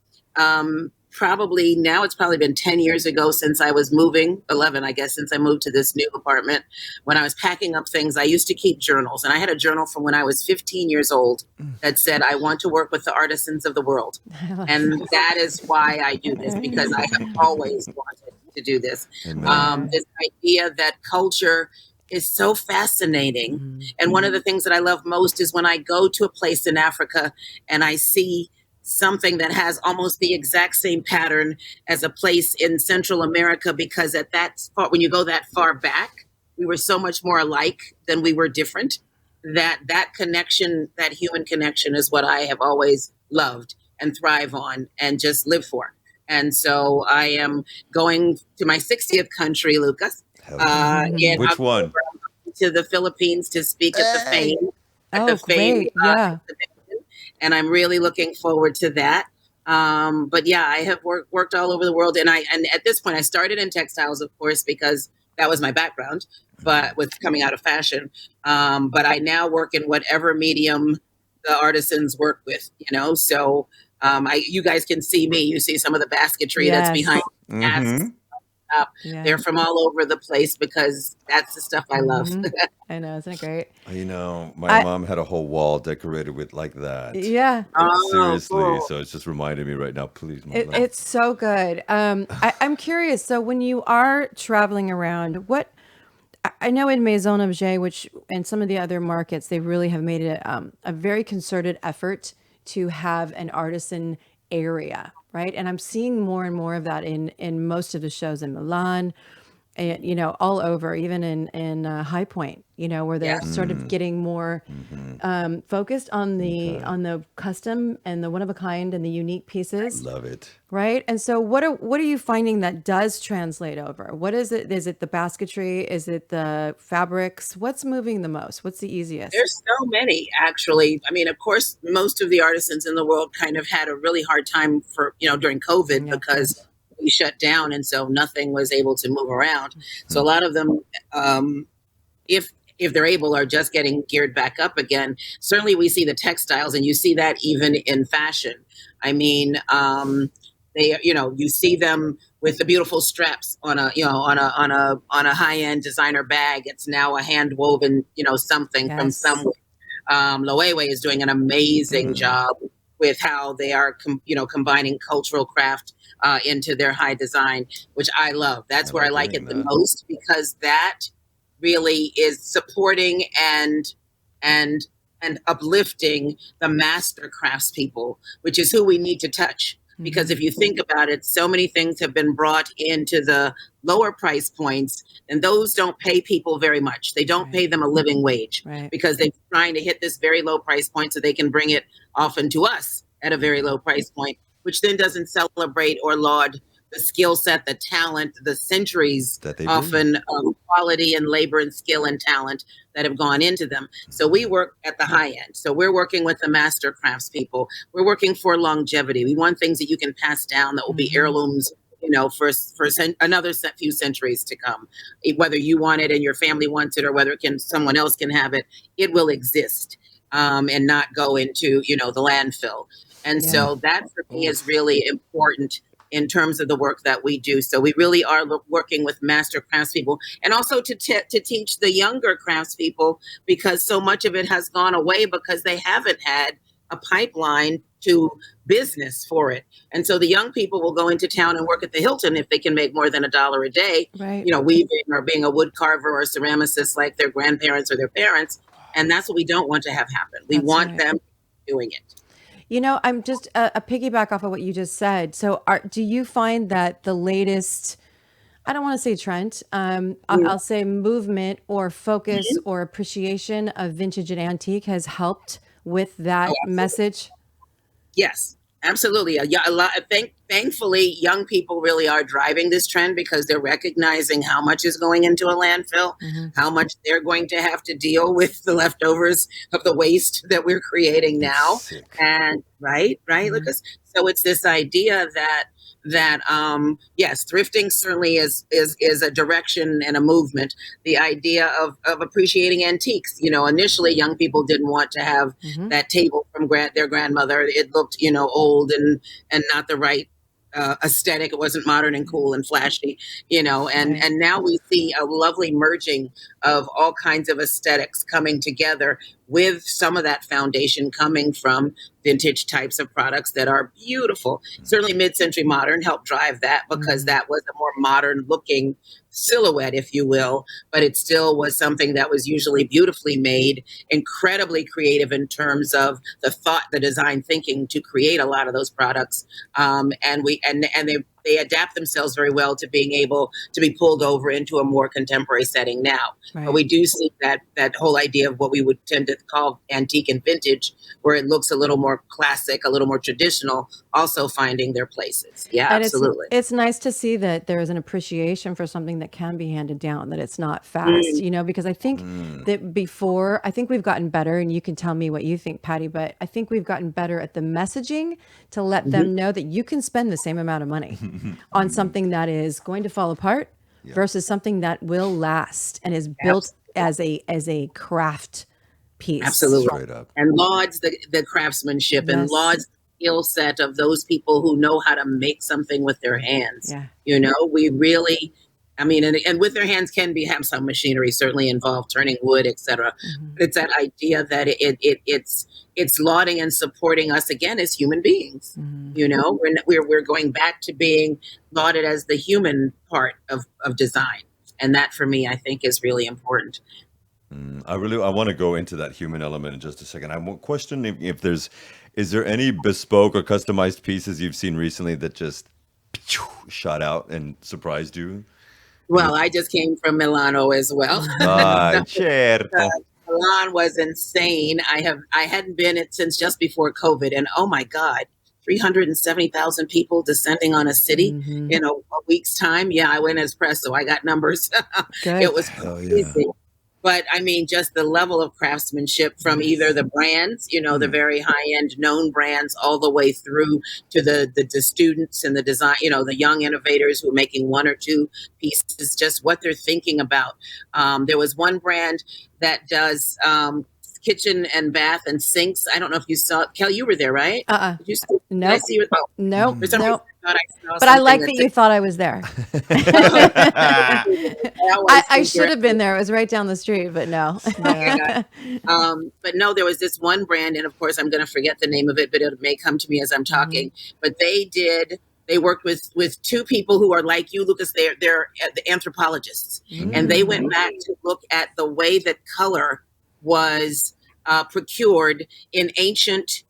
it's probably been 10 years ago since I was moving, 11, I guess, since I moved to this new apartment. When I was packing up things, I used to keep journals. And I had a journal from when I was 15 years old that said, I want to work with the artisans of the world. And that is why I do this, because I have always wanted to do this. This idea that culture is so fascinating. And one of the things that I love most is when I go to a place in Africa and I see something that has almost the exact same pattern as a place in Central America, because when you go that far back, we were so much more alike than we were different. That connection, that human connection, is what I have always loved and thrive on and just live for. And so I am going to my 60th country, Lucas, in Which October, one? to the Philippines to speak at the Hey. Fame Oh, great. Yeah. exhibition, and I'm really looking forward to that. But yeah, I have worked all over the world, and at this point I started in textiles, of course, because that was my background, but with coming out of fashion. But I now work in whatever medium the artisans work with, So you guys can see me. You see some of the basketry that's Yes. behind masks. Yeah. They're from all over the place because that's the stuff I love. I know. Isn't it great? My mom had a whole wall decorated with like that. Yeah. Oh, Seriously. cool. So it's just reminded me right now. Please, Mom. It's so good. I'm curious. So when you are traveling around, I know in Maison Objet, which and some of the other markets, they really have made it a very concerted effort to have an artisan area, right? And I'm seeing more and more of that in most of the shows in Milan, and all over, even in High Point, where they're sort of getting more focused on the custom and the one of a kind and the unique pieces. Love it. Right. And so what are you finding that does translate over? What is it? Is it the basketry? Is it the fabrics? What's moving the most? What's the easiest? There's so many, actually. I mean, of course, most of the artisans in the world kind of had a really hard time during COVID because we shut down. And so nothing was able to move around. So a lot of them, if they're able, are just getting geared back up again. Certainly we see the textiles, and you see that even in fashion. I mean, you see them with the beautiful straps on a high-end designer bag. It's now a hand woven, something from somewhere. Loewe is doing an amazing job with how they are, combining cultural craft into their high design, which I love. That's where I like it the most, because that really is supporting and uplifting the master craftspeople, which is who we need to touch. Because if you think about it, so many things have been brought into the lower price points, and those don't pay people very much. They don't pay them a living wage because they're trying to hit this very low price point so they can bring it often to us at a very low price point, which then doesn't celebrate or laud the skill set, the talent, the centuries often quality and labor and skill and talent that have gone into them. So we work at the high end. So we're working with the master craftspeople. We're working for longevity. We want things that you can pass down that will be heirlooms, for another few centuries to come. Whether you want it and your family wants it, or whether someone else can have it, it will exist and not go into, the landfill. And so that for me is really important in terms of the work that we do. So we really are working with master craftspeople, and also to teach the younger craftspeople, because so much of it has gone away because they haven't had a pipeline to business for it. And so the young people will go into town and work at the Hilton if they can make more than $1 a day, weaving or being a wood carver or a ceramicist like their grandparents or their parents. And that's what we don't want to have happen. We want them doing it. I'm just a piggyback off of what you just said. So do you find that the latest, I don't want to say trend, I'll say movement or focus or appreciation of vintage and antique has helped with that message? Yes, absolutely. A lot. Thankfully, young people really are driving this trend because they're recognizing how much is going into a landfill, how much they're going to have to deal with the leftovers of the waste that we're creating now. And right, Lucas. So it's this idea that yes, thrifting certainly is a direction and a movement. The idea of appreciating antiques. Initially young people didn't want to have that table from their grandmother. It looked, old and not the right aesthetic. It wasn't modern and cool and flashy, and now we see a lovely merging of all kinds of aesthetics coming together, with some of that foundation coming from vintage types of products that are beautiful. Certainly mid-century modern helped drive that, because that was a more modern looking silhouette, if you will, but it still was something that was usually beautifully made, incredibly creative in terms of the thought, the design thinking to create a lot of those products. And they they adapt themselves very well to being able to be pulled over into a more contemporary setting now. But Right. we do see that whole idea of what we would tend to call antique and vintage, where it looks a little more classic, a little more traditional, also finding their places. Yeah, And absolutely. it's nice to see that there is an appreciation for something that can be handed down, that it's not fast, Mm, you know, because I think that before, I think we've gotten better, and you can tell me what you think, Patty, but I think we've gotten better at the messaging to let mhm. them know that you can spend the same amount of money on something that is going to fall apart Yeah. versus something that will last and is built as a craft piece. Absolutely. Straight up. And lauds the craftsmanship and Yes. lauds the skill set of those people who know how to make something with their hands. Yeah. You know, we really, I mean, and with their hands can be have some machinery certainly involved, turning wood, etc. Mhm. But it's that idea that it's lauding and supporting us again as human beings. Mhm. You know, we're going back to being lauded as the human part of design. And that for me, I think is really important. I want to go into that human element in just a second. I'm questioning if is there any bespoke or customized pieces you've seen recently that just shot out and surprised you? Well, I just came from Milano as well. Ah, So, certo. Milan was insane. I hadn't been it since just before COVID, and oh my God, 370,000 people descending on a city Mhm. in a week's time. Yeah, I went as press, so I got numbers. Good. It was Hell yeah. crazy. But I mean, just the level of craftsmanship from either the brands, you know, the Hmm. very high end known brands, all the way through to the students and the design, you know, the young innovators who are making one or two pieces, just what they're thinking about. There was one brand that does kitchen and bath and sinks. I don't know if you saw, Kelly, you were there, right? Uh-uh. Did you see, did I Nope. see you? Oh, Nope. for some reason, Nope. I thought I saw But I something like that that said, you thought I was there. I always I think should you're have been there. It was right down the street, but no. yeah. But no, there was this one brand, and of course, I'm going to forget the name of it, but it may come to me as I'm talking. But they worked with two people who are like you, Lucas. They're the anthropologists, and they went back to look at the way that color was procured in ancient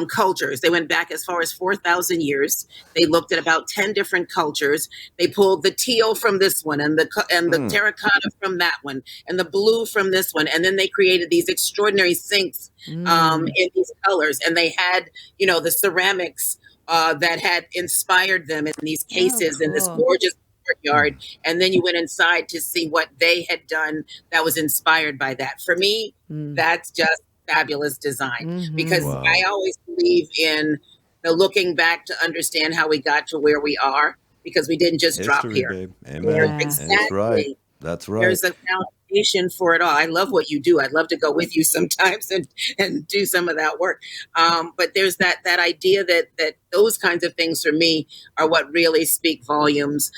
cultures. They went back as far as 4,000 years. They looked at about 10 different cultures. They pulled the teal from this one, and the terracotta from that one, and the blue from this one, and then they created these extraordinary sinks Mm. in these colors. And they had, you know, the ceramics that had inspired them in these Oh, cases in this cool. gorgeous courtyard. And then you went inside to see what they had done that was inspired by that. For me, Mm. that's just fabulous design, because Mhm. Wow. I always believe in the looking back to understand how we got to where we are, because we didn't just drop History, here. babe. There's Amen. Yeah. That's right. exactly That's right. there's a foundation for it all. I love what you do. I'd love to go with you sometimes and do some of that work. But there's that idea that those kinds of things for me are what really speak volumes.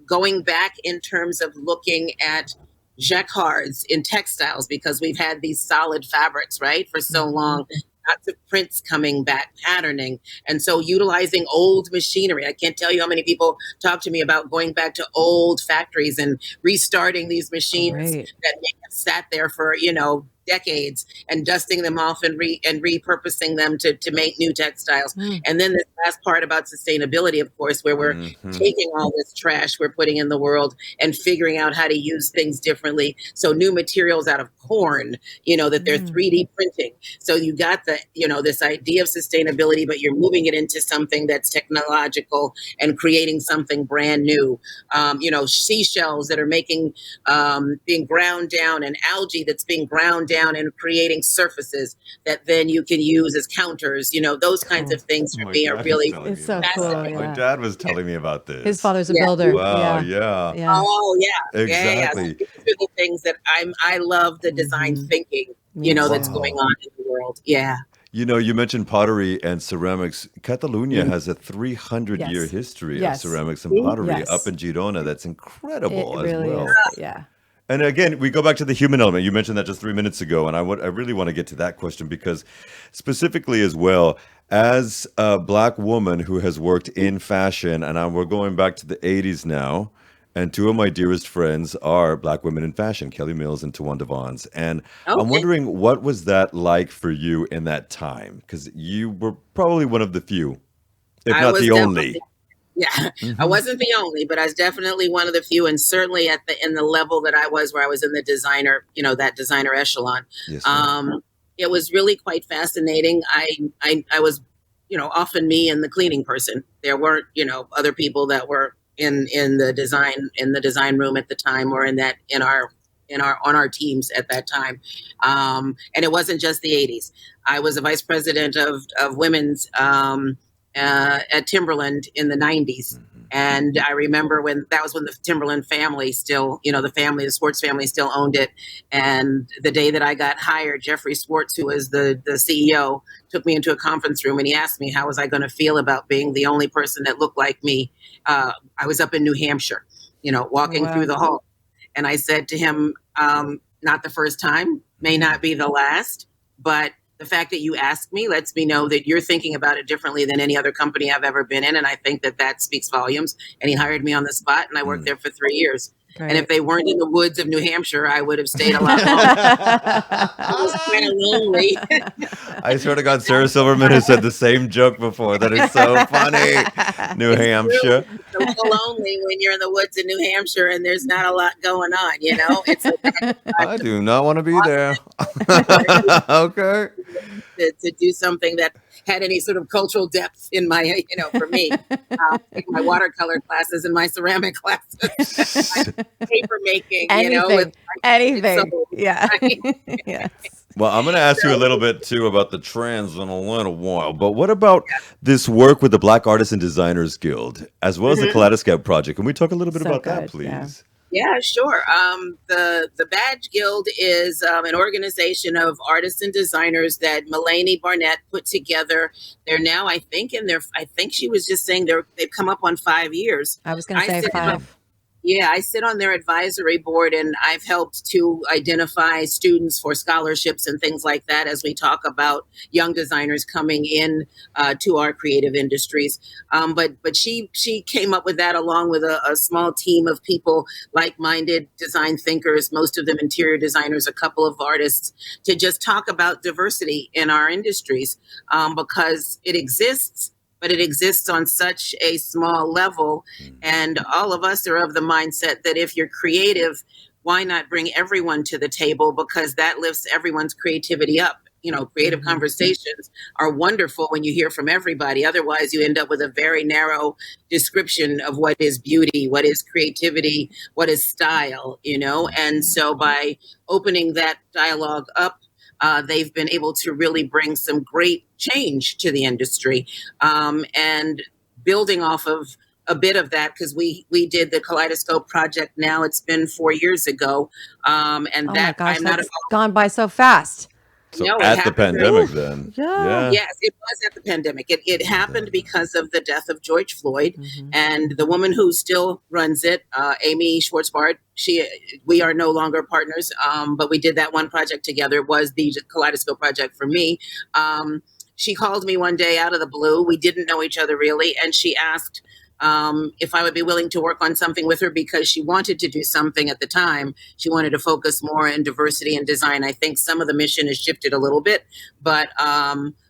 Going back in terms of looking at jacquards in textiles, because we've had these solid fabrics, right, for so long. Lots of prints coming back, patterning. And so utilizing old machinery. I can't tell you how many people talk to me about going back to old factories and restarting these machines Great. that may have sat there for, you know, decades, and dusting them off and repurposing them to make new textiles. Mm. And then this last part about sustainability, of course, where we're taking all this trash we're putting in the world and figuring out how to use things differently. So new materials out of corn, you know, that they're 3D printing. So you got the, you know, this idea of sustainability, but you're moving it into something that's technological and creating something brand new. You know, seashells that are being ground down, and algae that's being ground down and creating surfaces that then you can use as counters. You know, those kinds Cool. of things for My me are dad was really telling It's me so about cool. that. My Yeah. dad was telling me about this. His father's a Yeah. builder. Wow, Yeah. yeah. Yeah. Oh yeah, yeah. So Exactly. these are the things that I love the design thinking, Me you know, that's too. going Wow. on in the world. Yeah. You know, you mentioned pottery and ceramics. Catalunya Mm. has a 300-year Yes. history of Yes. ceramics and See? pottery up Yes. in Girona. That's It incredible as really well. is. Yeah. And again, we go back to the human element. You mentioned that just 3 minutes ago, and I really want to get to that question because specifically as well, as a Black woman who has worked in fashion, and we're going back to the 80s now, and two of my dearest friends are Black women in fashion, Kelly Mills and Tawan Devons. And I'm Okay. wondering, what was that like for you in that time? Because you were probably one of the few, if I not was the definitely only. Yeah, I Hmm. wasn't the only, but I was definitely one of the few, and certainly at the in the level that I was, where I was in the designer, that designer echelon. Yes, ma'am. Um, it was really quite fascinating. I was, often me and the cleaning person. There weren't, other people that were in the design room at the time, or in our on our teams at that time. And it wasn't just the 80s. I was a vice president of women's at Timberland in the 90s. Hmm. And I remember when the Timberland family still, the sports family still owned it. And the day that I got hired, Jeffrey Swartz, who was the CEO, took me into a conference room and he asked me how was I going to feel about being the only person that looked like me. I was up in New Hampshire, walking through Wow. the hall. And I said to him, not the first time, may not be the last, but the fact that you asked me lets me know that you're thinking about it differently than any other company I've ever been in. And I think that speaks volumes. And he hired me on the spot, and I worked there for 3 years. And if Great. they weren't in the woods of New Hampshire, I would have stayed a lot longer. It was kind of lonely. I swear to God, Sarah Silverman has said the same joke before. That is so funny. New It's true. Hampshire. It's a little lonely when you're in the woods in New Hampshire and there's not a lot going on. It's like I do not want to be there. Okay. to do something that had any sort of cultural depth in my, for me, like my watercolor classes and my ceramic classes, paper making, with Anything. so Yeah. Yes. Well, I'm going to ask you a little bit too about the trends in a little while. But what about this work with the Black Artists and Designers Guild, as well as the Mhm. Kaleidoscope Project? Can we talk a little bit So about that, good. Yeah. please? Yeah, sure. The Badge Guild is an organization of artists and designers that Mulaney Barnett put together. They're now, I think, I think she was just saying they've come up on 5 years. I was going to I say sit on 5. Yeah, I sit on their advisory board, and I've helped to identify students for scholarships and things like that as we talk about young designers coming in to our creative industries. But she came up with that along with a small team of people, like-minded design thinkers, most of them interior designers, a couple of artists, to just talk about diversity in our industries, because it exists, but it exists on such a small level. And all of us are of the mindset that if you're creative, why not bring everyone to the table? Because that lifts everyone's creativity up. Creative Mhm. conversations are wonderful when you hear from everybody. Otherwise, you end up with a very narrow description of what is beauty, what is creativity, what is style. And so by opening that dialogue up, they've been able to really bring some great change to the industry, and building off of a bit of that, because we did the Kaleidoscope project. Now it's been 4 years ago, and Oh my that gosh, I'm not. that's gone by so fast. So No, it at the happened during. pandemic, then. Yeah. Yeah. Yes, it was at the pandemic. It happened because of the death of George Floyd, Mhm. and the woman who still runs it, Amy Schwartzbart. We are no longer partners, but we did that one project together. It was the Kaleidoscope project for me. She called me one day out of the blue. We didn't know each other really, and she asked if I would be willing to work on something with her, because she wanted to do something at the time. She wanted to focus more in diversity and design. I think some of the mission has shifted a little bit, but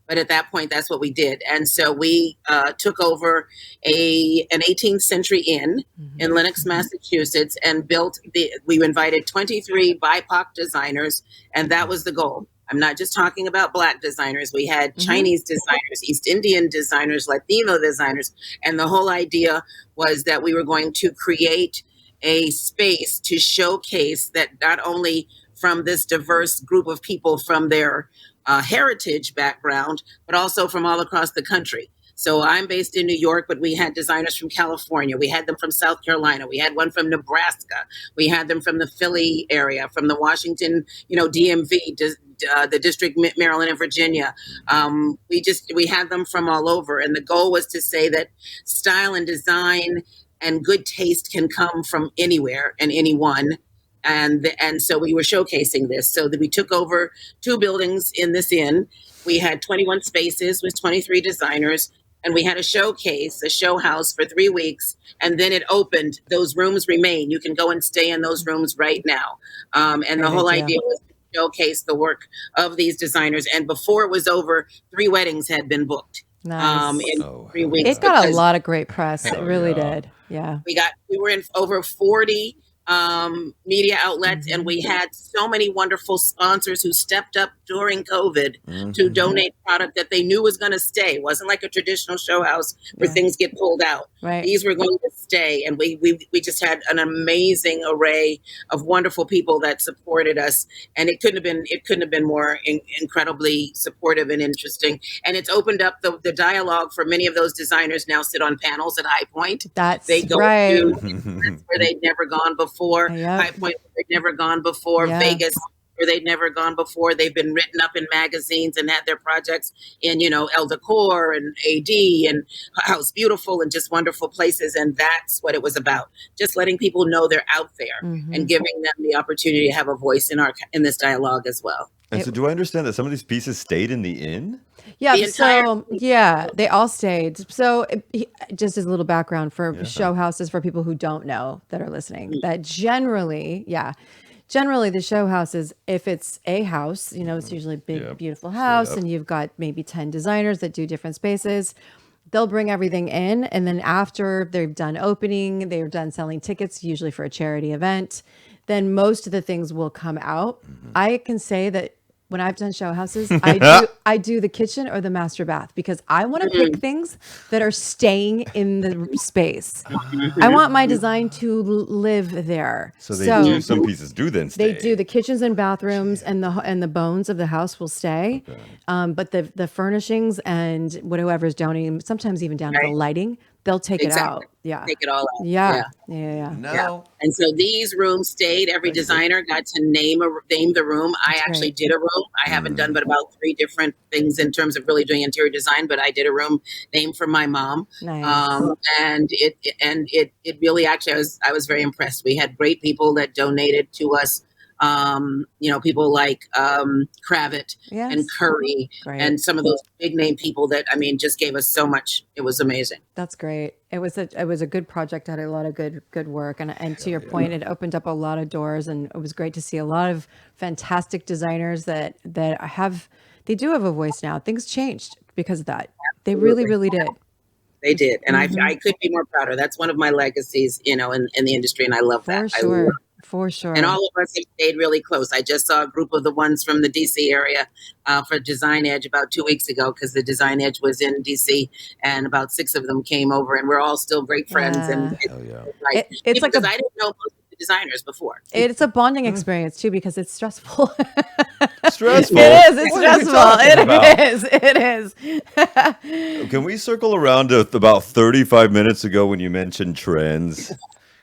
at that point, that's what we did. And so we took over an 18th century inn in Mhm. Lenox, Massachusetts, and we invited 23 BIPOC designers, and that was the goal. I'm not just talking about Black designers. We had Mhm. Chinese designers, East Indian designers, Latino designers. And the whole idea was that we were going to create a space to showcase that not only from this diverse group of people from their heritage background, but also from all across the country. So I'm based in New York, but we had designers from California. We had them from South Carolina. We had one from Nebraska. We had them from the Philly area, from the Washington, DMV, the District, Maryland, and Virginia. We had them from all over, and the goal was to say that style and design and good taste can come from anywhere and anyone. And so we were showcasing this. So that we took over 2 buildings in this inn. We had 21 spaces with 23 designers, and we had a showcase, a show house for 3 weeks, and then it opened. Those rooms remain. You can go and stay in those rooms right now. And the Great whole idea. idea was to showcase the work of these designers. And before it was over, 3 weddings had been booked Nice. in Oh, 3 weeks It got a because lot of great press. It Hell really yeah. did. Yeah. we were in over 40 media outlets, and Mhm. we had so many wonderful sponsors who stepped up during COVID to Mhm. donate product that they knew was going to stay. It wasn't like a traditional show house where Yeah. things get pulled out. Right. These were going to stay, and we just had an amazing array of wonderful people that supported us, and it couldn't have been more incredibly supportive and interesting. And it's opened up the dialogue for many of those designers. Now sit on panels at High Point. They That's go right. to where they'd never gone before, Yep. High Point where they'd never gone before, Yeah. Vegas where they'd never gone before. They've been written up in magazines and had their projects in, El Decor and AD and House Beautiful and just wonderful places. And that's what it was about. Just letting people know they're out there and Mhm. giving them the opportunity to have a voice in this dialogue as well. And so, do I understand that some of these pieces stayed in the inn? Yeah, The entire yeah, they all stayed. So just as a little background for Yeah. show houses for people who don't know that are listening, that generally the show houses, if it's a house, it's usually a big, Yeah. beautiful house, up. and you've got maybe 10 designers that do different spaces. They'll bring everything in, and then after they've done opening, they're done selling tickets, usually for a charity event, then most of the things will come out. I can say that when I've done show houses, I do the kitchen or the master bath because I want to pick things that are staying in the space. I want my design to live there. So they do. Some pieces do then stay. They do. The kitchens and bathrooms and the bones of the house will stay, but the furnishings and whatever's donating, sometimes even down to the Right. lighting, they'll take it Exactly. out. Yeah, Take it all out. yeah, Yeah. yeah. No. And so these rooms stayed. Every designer got to name the room. I actually great. did a room. I haven't done but about 3 different things in terms of really doing interior design, but I did a room named for my mom. Nice. And it really actually I was very impressed. We had great people that donated to us. People like Kravitz Yes. and Curry Great. and some of those big name people that just gave us so much. It was amazing. That's great. It was a good project. Had a lot of good work, and to your point, it opened up a lot of doors, and it was great to see a lot of fantastic designers that they do have a voice now. Things changed because of that. They really, really did. They did, and I could be more prouder. That's one of my legacies, in the industry, and I love that. For I sure. love For sure. And all of us have stayed really close. I just saw a group of the ones from the DC area for Design Edge about 2 weeks ago because the Design Edge was in DC, and about 6 of them came over, and we're all still great friends. And Yeah. Hell yeah. It's like because I didn't know most of the designers before. It's a bonding experience too because it's stressful. Stressful. It is. It's What are you stressful. talking about? It is. Can we circle around to about 35 minutes ago when you mentioned trends?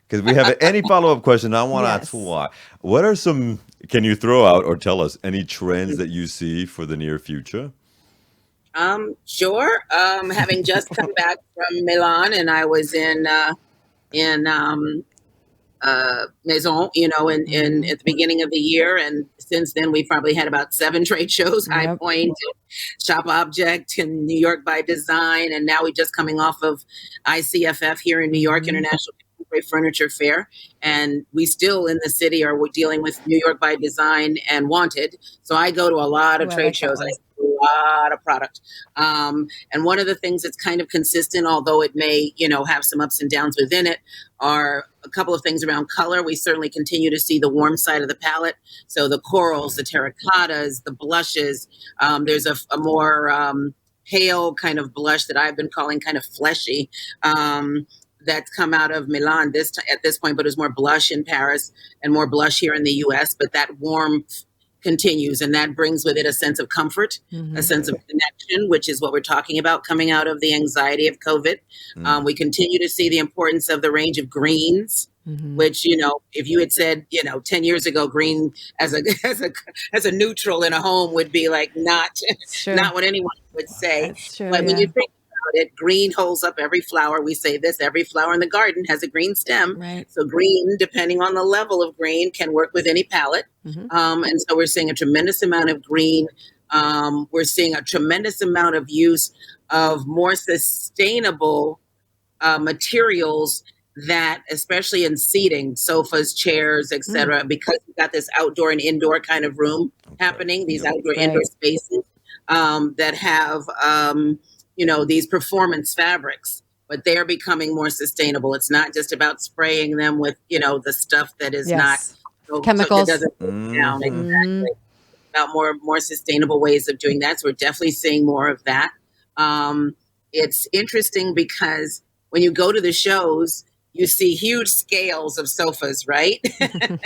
Because we have any follow-up question. I want to ask Yes. why. What are some, can you throw out or tell us any trends that you see for the near future? Sure. Having just come back from Milan, and I was in Maison, in at the beginning of the year, and since then we've probably had about 7 trade shows: High Yep. Point, Shop Object, and New York by Design, and now we're just coming off of ICFF here in New York, International Contemporary Furniture Fair, and we still in the city are dealing with New York by Design and Wanted. So I go to a lot of Ooh, I trade like that shows. one. I see a lot of product, and one of the things that's kind of consistent, although it may have some ups and downs within it, are a couple of things around color. We certainly continue to see the warm side of the palette. So the corals, the terracottas, the blushes. There's a more pale kind of blush that I've been calling kind of fleshy. That's come out of Milan at this point, but it's more blush in Paris and more blush here in the U.S. But that warmth continues, and that brings with it a sense of comfort, a sense of connection, which is what we're talking about coming out of the anxiety of COVID. We continue to see the importance of the range of greens, which, if you had said, 10 years ago, green as a neutral in a home would be like not Sure. not what anyone would say. That's true. But when Yeah. you think about it, green holds up every flower. We say this: every flower in the garden has a green stem. Right. So green, depending on the level of green, can work with any palette. And so we're seeing a tremendous amount of green. We're seeing a tremendous amount of use of more sustainable materials, that especially in seating, sofas, chairs, etc., because we've got this outdoor and indoor kind of room happening, these outdoor indoor spaces that have these performance fabrics, but they're becoming more sustainable. It's not just about spraying them with, the stuff that is not, Yes. so that Chemicals. doesn't break down. Mm-hmm. Exactly. About more sustainable ways of doing that. So we're definitely seeing more of that. It's interesting because when you go to the shows, you see huge scales of sofas, right? And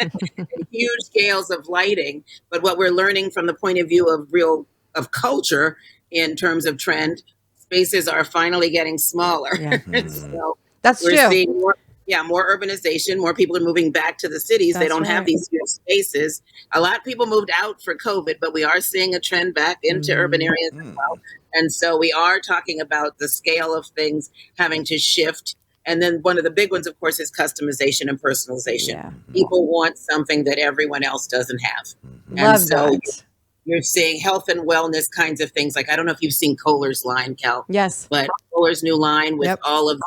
huge scales of lighting. But what we're learning from the point of view of culture in terms of trend, spaces are finally getting smaller. Yeah. So That's we're true. seeing more urbanization. More people are moving back to the cities. They That's don't have right. these huge spaces. A lot of people moved out for COVID, but we are seeing a trend back into urban areas as well. And so we are talking about the scale of things having to shift. And then one of the big ones, of course, is customization and personalization. Yeah. People want something that everyone else doesn't have. And Love so that. you're seeing health and wellness kinds of things. Like, I don't know if you've seen Kohler's line, Cal, Yes. but Kohler's new line with Yep. all of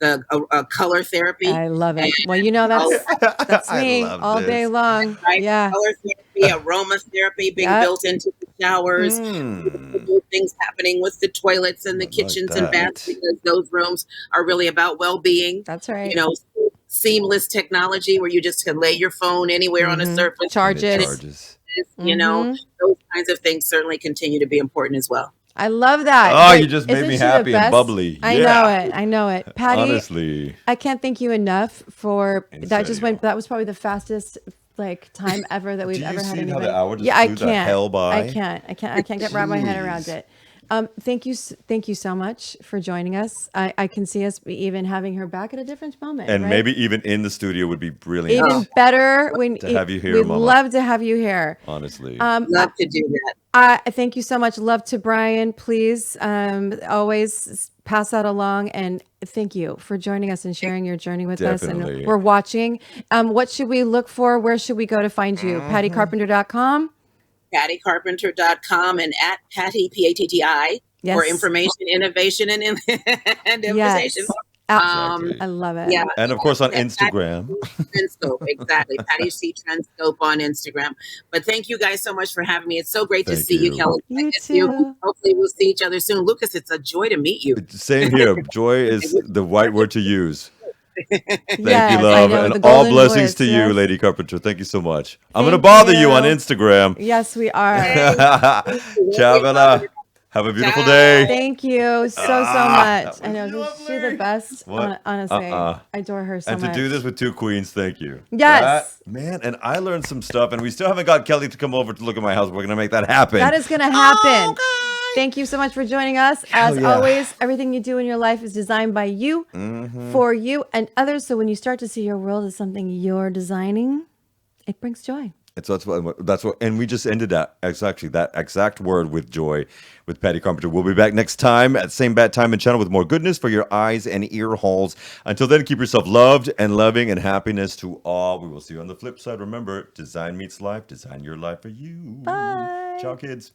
the color therapy. I love it. Well, all that's I me love all day this. long. right? Yeah. Color therapy, aromatherapy being Yep. built into the showers, new things happening with the toilets and the I like kitchens and baths, that. because those rooms are really about well-being. That's right. Seamless technology where you just can lay your phone anywhere on a surface. Charge And it it. charges. Those kinds of things certainly continue to be important as well. I love that. Oh, But you just made isn't me she the happy and best? bubbly. I Yeah. know it. I know it. Patti, Honestly. I can't thank you enough for In that. Just serio. went. That was probably the fastest time ever that we've Do you ever had see how anybody. the hour just Yeah, I flew the can't. hell by? I can't. I can't get wrap my head around Jeez. it. Thank you so much for joining us. I can see us even having her back at a different moment. And right? maybe even in the studio would be brilliant. even better when To have you here, we'd Mama. love to have you here. Honestly. Love to do that. Thank you so much. Love to Brian. Please always pass that along. And thank you for joining us and sharing your journey with us. Definitely. And we're watching. What should we look for? Where should we go to find you? PattiCarpenter.com. PattiCarpenter.com and at Patti, Patti, Yes. for information, innovation, and invitation. Yes. Exactly. I love it. Yeah. And of course on Patty Instagram. Trendscope, exactly. Patty C Trendscope on Instagram. But thank you guys so much for having me. It's so great to Thank see you, you. Kelly. You I miss too. Hopefully we'll see each other soon. Lucas, it's a joy to meet you. Same here. Joy is the right word to use. Thank Yes, you, I love. know, And the all golden blessings voice, to you, yes. Lady Carpenter. Thank you so much. I'm going to Thank bother you you. on Instagram. Yes, we are. Ciao, Bella. Have a beautiful Ciao. day. Thank you so that much. I was know she's the lovely. best. What? Honestly, I adore her so And to much. do this with two queens, thank you. Yes. Man, and I learned some stuff, and we still haven't got Kelly to come over to look at my house. We're going to make that happen. That is going to happen. Thank you so much for joining us. As yeah. always, everything you do in your life is designed by you, for you, and others. So when you start to see your world as something you're designing, it brings joy. So that's what, and we just ended that exact word with joy with Patti Carpenter. We'll be back next time at same bad time and channel with more goodness for your eyes and ear holes. Until then, keep yourself loved and loving and happiness to all. We will see you on the flip side. Remember, design meets life. Design your life for you. Bye. Ciao, kids.